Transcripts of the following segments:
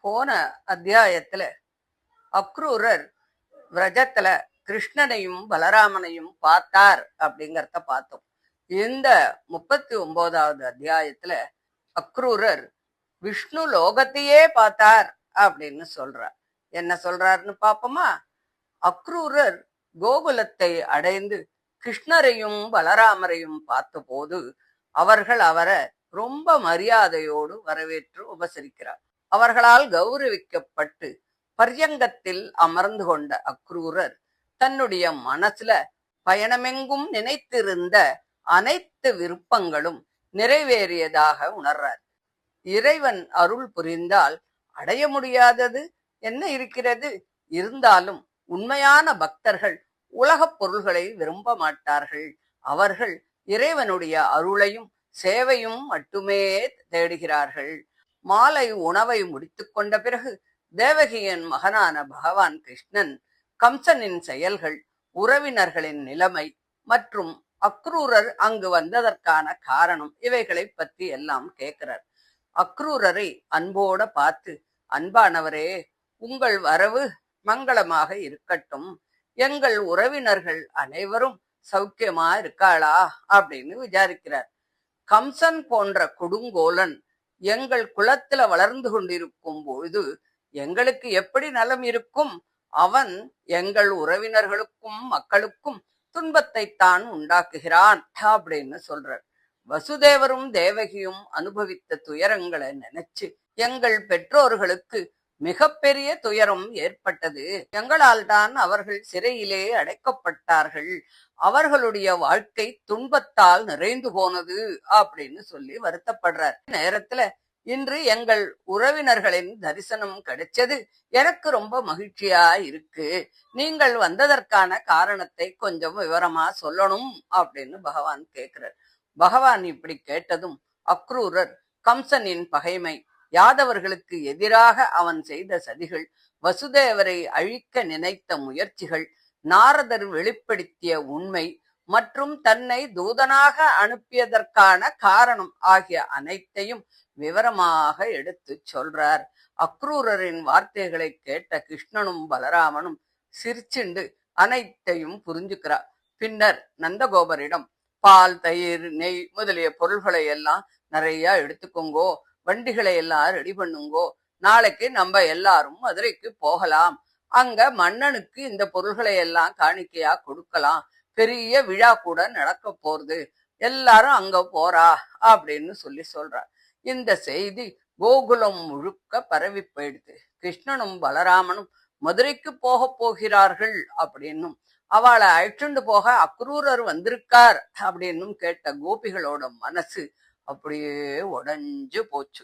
போன அத்தியாயத்துல அக்ரூரர் விரஜத்துல கிருஷ்ணனையும் பலராமனையும் பார்த்தார் அப்படிங்கறத பார்த்தோம். இந்த 39வது அத்தியாயத்துல அக்ரூரர் விஷ்ணு லோகத்தையே பார்த்தார் அப்படின்னு சொல்றார். என்ன சொல்றாருன்னு பாப்போமா? அக்ரூரர் கோகுலத்தை அடைந்து கிருஷ்ணரையும் பலராமரையும் பார்த்தபோது அவர்கள் அவரை ரொம்ப மரியாதையோடு வரவேற்று உபசரிக்கிறார். அவர்களால் கௌரவிக்கப்பட்டு பர்யங்கத்தில் அமர்ந்து கொண்ட அக்ரூரர் தன்னுடைய மனசுல பயணமெங்கும் நினைத்திருந்த அனைத்து விருப்பங்களும் நிறைவேறியதாக உணர்றார். இறைவன் அருள் புரிந்தால் அடைய முடியாதது என்ன இருக்கிறது? இருந்தாலும் உண்மையான பக்தர்கள் உலகப் பொருள்களை விரும்ப மாட்டார்கள். அவர்கள் இறைவனுடைய அருளையும் சேவையும் மட்டுமே தேடுகிறார்கள். மாலை உணவை முடித்து கொண்ட பிறகு தேவகியின் மகனான பகவான் கிருஷ்ணன் கம்சனின் செயல்கள், உறவினர்களின் நிலைமை மற்றும் அக்ரூரர் அங்கு வந்ததற்கான காரணம் இவைகளை பற்றி எல்லாம் கேட்கிறார். அக்ரூரரை அன்போட பார்த்து, அன்பானவரே, உங்கள் வரவு மங்களமாக இருக்கட்டும். எங்கள் உறவினர்கள் அனைவரும் சௌக்கியமா இருக்காளா அப்படின்னு விசாரிக்கிறார். கம்சன் போன்ற கொடுங்கோலன் எங்கள் குலத்துல வளர்ந்து கொண்டிருக்கும் பொழுது எங்களுக்கு எப்படி நலம் இருக்கும்? அவன் எங்கள் உறவினர்களுக்கும் மக்களுக்கும் துன்பத்தை தான் உண்டாக்குகிறான் அப்படின்னு சொல்றார். வசுதேவரும் தேவகியும் அனுபவித்த துயரங்களை நினைச்சு எங்கள் பெற்றோர்களுக்கு மிகப்பெரிய துயரம் ஏற்பட்டது. எங்களால் தான் அவர்கள் சிறையிலே அடைக்கப்பட்டார்கள். அவர்களுடைய வாழ்க்கை துன்பத்தால் நிறைந்து போனது அப்படின்னு சொல்லி வருத்தப்படுறார். நேரத்துல இன்று எங்கள் உறவினர்களின் தரிசனம் கிடைச்சது எனக்கு ரொம்ப மகிழ்ச்சியா இருக்கு. நீங்கள் வந்ததற்கான காரணத்தை கொஞ்சம் விவரமா சொல்லணும் அப்படின்னு பகவான் கேட்கிறார். பகவான் இப்படி கேட்டதும் அக்ரூரர் கம்சனின் பகைமை, யாதவர்களுக்கு எதிராக அவன் செய்த சதிகள், வசுதேவரை அழிக்க நினைத்த முயற்சிகள், நாரதர் வெளிப்படுத்திய உண்மை மற்றும் தன்னை தூதனாக அனுப்பியதற்கான காரணம் ஆகிய அனைத்தையும் விவரமாக எடுத்து சொல்றார். அக்ரூரரின் வார்த்தைகளை கேட்ட கிருஷ்ணனும் பலராமனும் சிரிச்சுண்டு அனைத்தையும் புரிஞ்சுக்கிறார். பின்னர் நந்தகோபரிடம் பால், தயிர், நெய் முதலிய பொருள்களை எல்லாம் நிறைய எடுத்துக்கோங்கோ, வண்டிகளை எல்லாம் ரெடி பண்ணுங்கோ, நாளைக்கு நம்ம எல்லாரும் மதுரைக்கு போகலாம். அங்க மன்னனுக்கு இந்த பொருள்களை எல்லாம் காணிக்கையா கொடுக்கலாம். பெரிய விழா கூட நடக்க போறது, எல்லாரும் அங்க போறா அப்படின்னு சொல்றார். இந்த செய்தி கோகுலம் முழுக்க பரவி போயிடுது. கிருஷ்ணனும் பலராமனும் மதுரைக்கு போகிறார்கள் அப்படின்னும் அவளை அழைச்சுண்டு போக அக்ரூரர் வந்திருக்கார் அப்படின்னும் கேட்ட கோபிகளோட மனசு அப்படியே உடைஞ்சு போச்சு.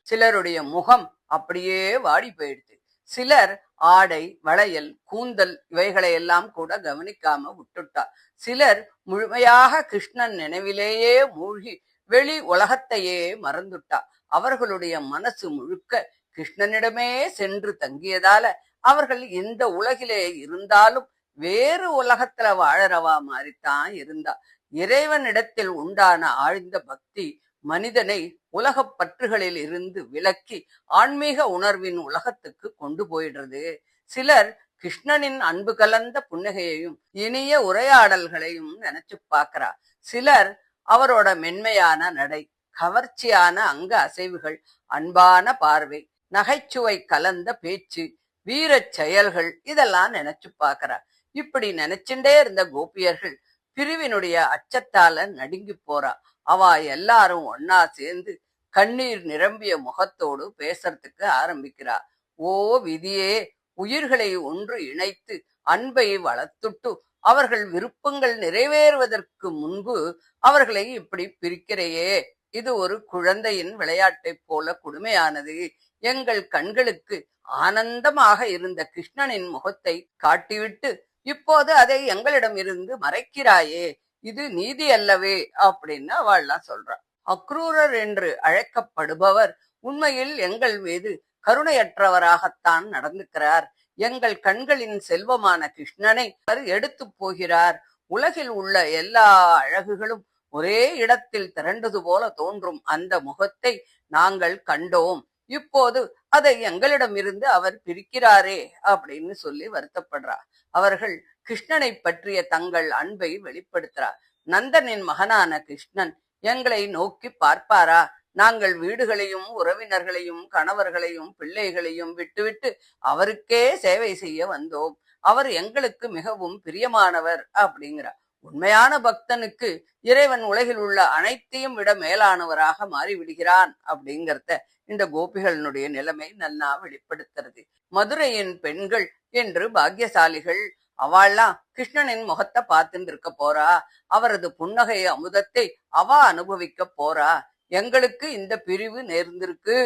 சிலருடைய முகம் அப்படியே வாடி போயிடுது. சிலர் ஆடை, வளையல், கூந்தல் இவைகளை எல்லாம் கூட கவனிக்காம விட்டுட்டா. சிலர் முழுமையாக கிருஷ்ணன் நினைவிலேயே மூழ்கி வெளி உலகத்தையே மறந்துட்டா. அவர்களுடைய மனசு முழுக்க கிருஷ்ணனிடமே சென்று தங்கியதால அவர்கள் இந்த உலகிலே இருந்தாலும் வேறு உலகத்துல வாழறவா மாதிரித்தான் இருந்தா. இறைவனிடத்தில் உண்டான ஆழ்ந்த பக்தி மனிதனை உலகப் பற்றுகளில் இருந்து விலக்கி ஆன்மீக உணர்வின் உலகத்துக்கு கொண்டு போயிடுறது. சிலர் கிருஷ்ணனின் அன்பு கலந்த புன்னகையையும் இனிய உரையாடல்களையும் நினைச்சு பார்க்கிறா. சிலர் அவரோட மென்மையான நடை, கவர்ச்சியான அங்க அசைவுகள், அன்பான பார்வை, நகைச்சுவை கலந்த பேச்சு, வீரச் செயல்கள் இதெல்லாம் நினைச்சு பார்க்கிறா. இப்படி நினைச்சுட்டே இருந்த கோபியர்கள் பிரிவினுடைய அச்சத்தால நடுங்கி போறா. அவ எல்லாரும் ஒன்னா சேர்ந்து கண்ணீர் நிரம்பிய முகத்தோடு பேசுறதுக்கு ஆரம்பிக்கிறா. ஓ விதியே, உயிர்களை ஒன்று இணைத்து அன்பை வளர்த்துட்டு அவர்கள் விருப்பங்கள் நிறைவேறுவதற்கு முன்பு அவர்களை இப்படி பிரிக்கிறையே, இது ஒரு குழந்தையின் விளையாட்டை போல கொடுமையானது. எங்கள் கண்களுக்கு ஆனந்தமாக இருந்த கிருஷ்ணனின் முகத்தை காட்டிவிட்டு இப்போது அதை எங்களிடம் இருந்து மறைக்கிறாயே, இது நீதி அல்லவே அப்படின்னு அவள்லாம் சொல்றாள். அக்ரூரர் என்று அழைக்கப்படுபவர் உண்மையில் எங்கள் மீது கருணையற்றவராகத்தான் நடந்துக்கிறார். எங்கள் கண்களின் செல்வமான கிருஷ்ணனை அவர் எடுத்து போகிறார். உலகில் உள்ள எல்லா அழகுகளும் ஒரே இடத்தில் திரண்டது போல தோன்றும் அந்த முகத்தை நாங்கள் கண்டோம். இப்போது அதை எங்களிடமிருந்து அவர் பிரிக்கிறாரே அப்படின்னு சொல்லி வருத்தப்படுறா. அவர்கள் கிருஷ்ணனை பற்றிய தங்கள் அன்பை வெளிப்படுத்துறார். நந்தனின் மகனான கிருஷ்ணன் எங்களை நோக்கி பார்ப்பாரா? நாங்கள் வீடுகளையும் உறவினர்களையும் கணவர்களையும் பிள்ளைகளையும் விட்டுவிட்டு அவருக்கே சேவை செய்ய வந்தோம். அவர் எங்களுக்கு மிகவும் பிரியமானவர் அப்படிங்கிறார். உண்மையான பக்தனுக்கு இறைவன் உலகில் உள்ள அனைத்தையும் விட மேலானவராக மாறிவிடுகிறான் அப்படிங்கிறத இந்த கோபிகளினுடைய நிலைமை நல்லா வெளிப்படுத்துறது. மதுரையின் பெண்கள் என்று பாக்கியசாலிகள். அவள்லாம் கிருஷ்ணனின் முகத்தை பார்த்துட்டு இருக்க போறா. அவரது புன்னகை அமுதத்தை அவ அனுபவிக்க போறா. எங்களுக்கு இந்த பிரிவு நேர்ந்திருக்கு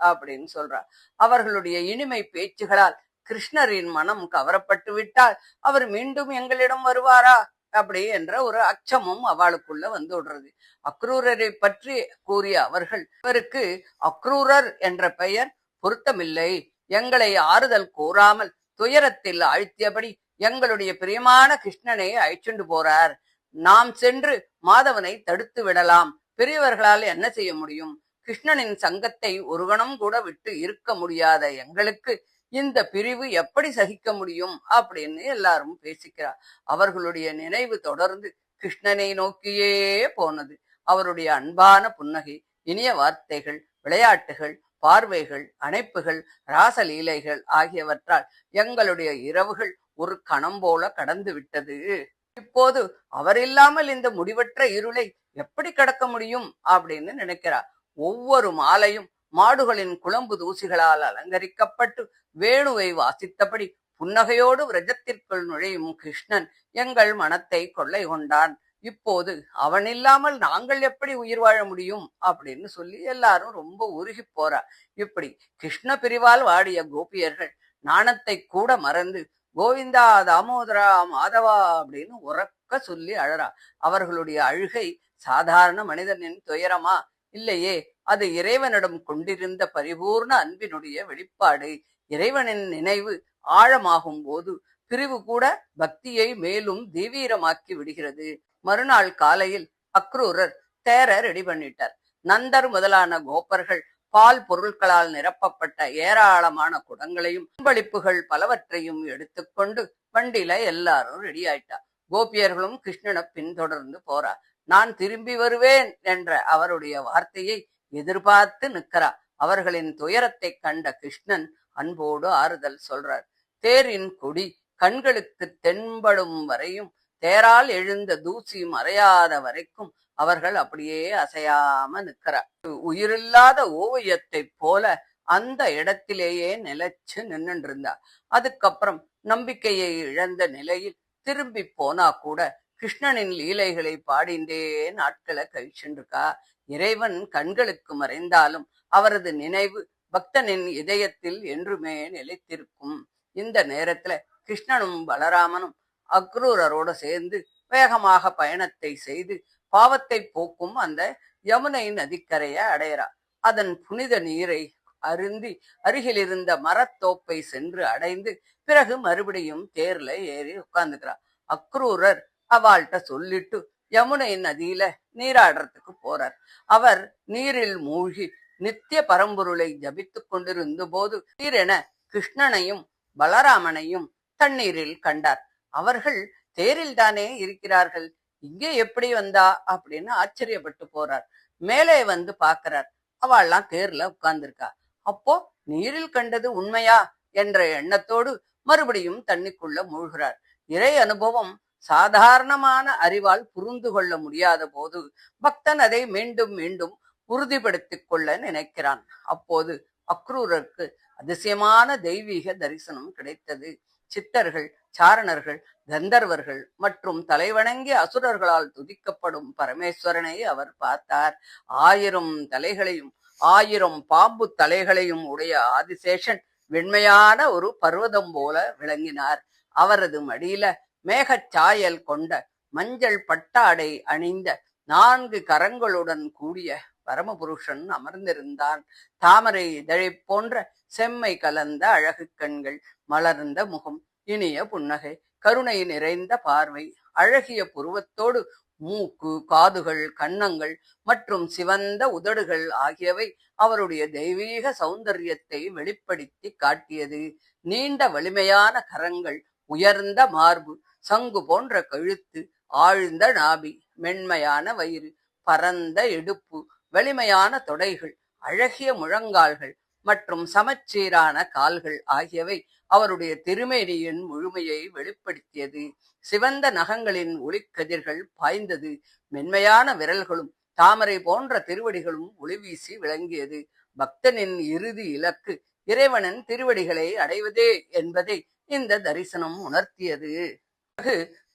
அப்படின்னு சொல்றா. அவர்களுடைய இனிமை பேச்சுகளால் கிருஷ்ணரின் மனம் கவரப்பட்டு விட்டால் அவர் மீண்டும் எங்களிடம் வருவாரா அப்படி என்ற ஒரு அச்சமும் அவளுக்குள்ள வந்து விடுறது. அக்ரூரரை பற்றி கூறிய அவர்கள், இவருக்கு அக்ரூரர் என்ற பெயர் பொருத்தமில்லை. எங்களை ஆறுதல் கூறாமல் துயரத்தில் ஆழ்த்தியபடி எங்களுடைய பிரியமான கிருஷ்ணனை அழைச்சுண்டு போறார். நாம் சென்று மாதவனை தடுத்து விடலாம். பெரியவர்களால் என்ன செய்ய முடியும்? கிருஷ்ணனின் சங்கத்தை ஒரு கணம் கூட விட்டு இருக்க முடியாத எங்களுக்கு இந்த பிரிவு எப்படி சகிக்க முடியும் அப்படின்னு எல்லாரும் பேசிக்கிறார். அவர்களுடைய நினைவு தொடர்ந்து கிருஷ்ணனை நோக்கியே போனது. அவருடைய அன்பான புன்னகை, இனிய வார்த்தைகள், விளையாட்டுகள், பார்வைகள், அணைப்புகள், ராசலீலைகள் ஆகியவற்றால் எங்களுடைய இரவுகள் ஒரு கணம் போல கடந்து விட்டது. இப்போது அவர் இல்லாமல் இந்த முடிவற்ற இருளை எப்படி கடக்க முடியும் அப்படின்னு நினைக்கிறார். ஒவ்வொரு மாலையும் மாடுகளின் குளம்பு தூசிகளால் அலங்கரிக்கப்பட்டு வேணுவை வாசித்தபடி புன்னகையோடு விரஜத்திற்குள் நுழையும் கிருஷ்ணன் எங்கள் மனத்தை கொள்ளை கொண்டான். இப்போது அவன் இல்லாமல் நாங்கள் எப்படி உயிர் வாழ முடியும் அப்படின்னு சொல்லி எல்லாரும் ரொம்ப உருகி போறா. இப்படி கிருஷ்ண பிரிவால் வாடிய கோபியர்கள் நாணத்தை கூட மறந்து கோவிந்தா தாமோதரா மாதவா அப்படின்னு உறக்க சொல்லி அழறா. அவர்களுடைய அழுகை சாதாரண மனிதனின் துயரமா? இல்லையே, அது இறைவனிடம் கொண்டிருந்த பரிபூர்ண அன்பினுடைய வெளிப்பாடு. இறைவனின் நினைவு ஆழமாகும் போது பிரிவு கூட பக்தியை மேலும் தீவீரமாக்கி விடுகிறது. மறுநாள் காலையில் அக்ரூரர் தேர ரெடி பண்ணிட்டார். நந்தர் முதலான கோப்பர்கள் பால் பொருட்களால் நிரப்பப்பட்ட ஏராளமான குடங்களையும் அன்பளிப்புகள் பலவற்றையும் எடுத்துக்கொண்டு வண்டியில எல்லாரும் ரெடி ஆயிட்டா. கோபியர்களும் கிருஷ்ணனை பின்தொடர்ந்து போறா. நான் திரும்பி வருவேன் என்ற அவருடைய வார்த்தையை எதிர்பார்த்து நிற்கிறா. அவர்களின் துயரத்தை கண்ட கிருஷ்ணன் அன்போடு ஆறுதல் சொல்றார். தேரின் கொடி கண்களுக்கு தென்படும் வரையும், தேரால் எழுந்த தூசி மறையாத வரைக்கும் அவர்கள் அப்படியே அசையாம நிற்கிறார். உயிரில்லாத ஓவியத்தை போல அந்த இடத்திலேயே நிலைச்சு நின்னுட்டு இருந்தார். அதுக்கப்புறம் நம்பிக்கையை இழந்த நிலையில் திரும்பி போனா கூட கிருஷ்ணனின் லீலைகளை பாடிண்டே நாட்களை கழிச்சுருக்கா. இறைவன் கண்களுக்கு மறைந்தாலும் அவரது நினைவு பக்தனின் இதயத்தில் என்றுமே நிலைத்திருக்கும். இந்த நேரத்துல கிருஷ்ணனும் பலராமனும் அக்ரூரரோட சேர்ந்து வேகமாக பயணத்தை செய்து பாவத்தை போக்கும் அந்த யமுனை நதிக்கரையை அடையறா. அதன் புனித நீரை அருந்தி அருகில் இருந்த மரத்தோப்பை சென்று அடைந்து பிறகு மறுபடியும் தேர்ல ஏறி உட்கார்ந்துக்கிறா. அக்ரூரர் அவள்கிட்ட சொல்லிட்டு யமுனை நதியில நீராடுறதுக்கு போறார். அவர் நீரில் மூழ்கி நித்திய பரம்பொருளை ஜபித்து கொண்டிருந்த போது திடீரென கிருஷ்ணனையும் பலராமனையும் தண்ணீரில் கண்டார். அவர்கள் தேரில் தானே இருக்கிறார்கள், இங்கே எப்படி வந்தா அப்படின்னு ஆச்சரியப்பட்டு போறார். மேலே வந்து பாக்குறார். அவள்லாம் தேர்ல உட்கார்ந்துருக்கா. அப்போ நீரில் கண்டது உண்மையா என்ற எண்ணத்தோடு மறுபடியும் தண்ணிக்குள்ள மூழ்கிறார். இறை அனுபவம் சாதாரணமான அறிவால் புரிந்து கொள்ள முடியாத போது பக்தன் அதை மீண்டும் மீண்டும் உறுதிப்படுத்திக் கொள்ள நினைக்கிறான். அப்போது அக்ரூரருக்கு அதிசயமான தெய்வீக தரிசனம் கிடைத்தது. சித்தர்கள், சாரணர்கள், கந்தர்வர்கள் மற்றும் தலைவணங்கிய அசுரர்களால் துதிக்கப்படும் பரமேஸ்வரனை அவர் பார்த்தார். 1000 தலைகளையும் 1000 பாம்பு தலைகளையும் உடைய ஆதிசேஷன் வெண்மையான ஒரு பர்வதம் போல விளங்கினார். அவரது மடியில மேகச்சாயல் கொண்ட மஞ்சள் பட்டாடை அணிந்த 4 கரங்களுடன் கூடிய பரமபுருஷன் அமர்ந்திருந்தான். தாமரை இதழை போன்ற செம்மை கலந்த அழகு கண்கள், மலர்ந்த முகம், இனிய புன்னகை, கருணை நிறைந்த பார்வை, அழகிய புருவத்தோடு மூக்கு, காதுகள், கன்னங்கள் மற்றும் சிவந்த உதடுகள் ஆகியவை அவருடைய தெய்வீக சௌந்தரியத்தை வெளிப்படுத்தி காட்டியது. நீண்ட வலிமையான கரங்கள், உயர்ந்த மார்பு, சங்கு போன்ற கழுத்து, ஆழ்ந்த நாபி, மென்மையான வயிறு, பரந்த இடுப்பு, வலிமையான தொடைகள், அழகிய முழங்கால்கள் மற்றும் சமச்சீரான கால்கள் ஆகியவை அவருடைய திருமேனியின் முழுமையை வெளிப்படுத்தியது. சிவந்த நகங்களின் ஒளிக்கதிர்கள் பாய்ந்தது. மென்மையான விரல்களும் தாமரை போன்ற திருவடிகளும் ஒளிவீசி விளங்கியது. பக்தனின் இறுதி இலக்கு இறைவனின் திருவடிகளை அடைவதே என்பதை இந்த தரிசனம் உணர்த்தியது.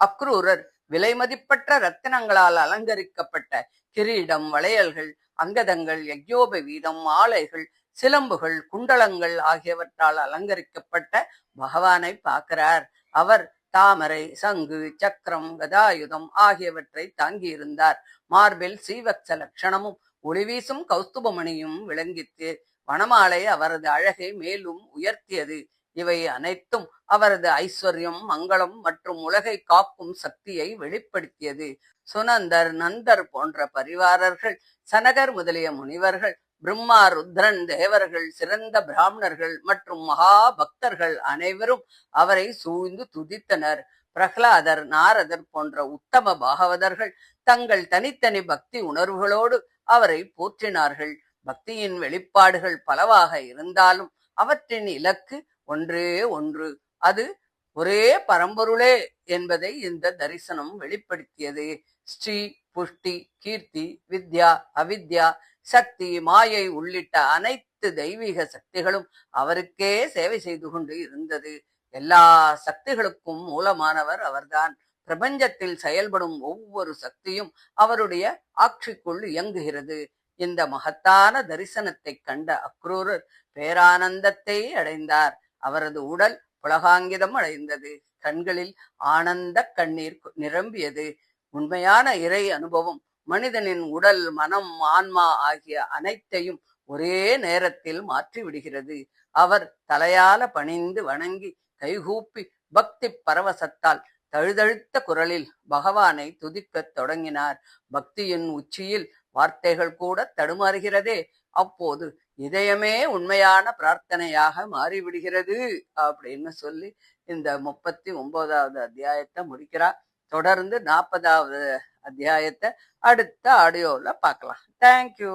அக்ரூரர் விலைமதிப்பற்ற ரத்தினங்களால் அலங்கரிக்கப்பட்ட கிரீடம், வளையல்கள், அங்கதங்கள், யக்ஞோபவீதம், ஆலைகள், சிலம்புகள், குண்டலங்கள் ஆகியவற்றால் அலங்கரிக்கப்பட்ட பகவானை பார்க்கிறார். அவர் தாமரை, சங்கு, சக்கரம், கதாயுதம் ஆகியவற்றை தாங்கியிருந்தார். மார்பில் சீவத்ச லட்சணமும் ஒளிவீசும் கௌஸ்துபமணியும் விளங்கித்து. வனமாலை அவரது அழகை மேலும் உயர்த்தியது. இவை அனைத்தும் அவரது ஐஸ்வர்யம், மங்களம் மற்றும் உலகை காக்கும் சக்தியை வெளிப்படுத்தியது. சுனந்தர், நந்தர் போன்ற பரிவாரர்கள், சனகர் முதலிய முனிவர்கள், பிரம்மா, ருத்ரன், தேவர்கள், சிறந்த பிராமணர்கள் மற்றும் மகா பக்தர்கள் அனைவரும் அவரை சூழ்ந்து துதித்தனர். பிரகலாதர், நாரதர் போன்ற உத்தம பாகவதர்கள் தங்கள் தனித்தனி பக்தி உணர்வுகளோடு அவரை போற்றினார்கள். பக்தியின் வெளிப்பாடுகள் பலவாக இருந்தாலும் அவற்றின் இலக்கு ஒன்றே ஒன்று. அது ஒரே பரம்பொருளே என்பதை இந்த தரிசனம் வெளிப்படுத்தியது. ஸ்ரீ, புஷ்டி, கீர்த்தி, வித்யா, அவித்யா, சக்தி, மாயை உள்ளிட்ட அனைத்து தெய்வீக சக்திகளும் அவருக்கே சேவை செய்து கொண்டு இருந்தது. எல்லா சக்திகளுக்கும் மூலமானவர் அவர்தான். பிரபஞ்சத்தில் செயல்படும் ஒவ்வொரு சக்தியும் அவருடைய ஆட்சிக்குள் இயங்குகிறது. இந்த மகத்தான தரிசனத்தை கண்ட அக்ரூரர் பேரானந்தத்தை அடைந்தார். அவரது உடல் புலகாங்கிதம் அடைந்தது. கண்களில் ஆனந்த கண்ணீர் நிரம்பியது. உண்மையான இறை அனுபவம் மனிதனின் உடல், மனம், ஆன்மா ஆகிய அனைத்தையும் ஒரே நேரத்தில் மாற்றி விடுகிறது. அவர் தலையால பணிந்து வணங்கி கைகூப்பி பக்தி பரவசத்தால் தழுதழுத்த குரலில் பகவானை துதிக்கத் தொடங்கினார். பக்தியின் உச்சியில் வார்த்தைகள் கூட தடுமாறுகிறதே. அப்போது இதயமே உண்மையான பிரார்த்தனையாக மாறிவிடுகிறது அப்படின்னு சொல்லி இந்த 39வது அத்தியாயத்தை முடிக்கிறார். தொடர்ந்து 40வது அத்தியாயத்தை அடுத்த ஆடியோல பார்க்கலாம். தேங்க்யூ.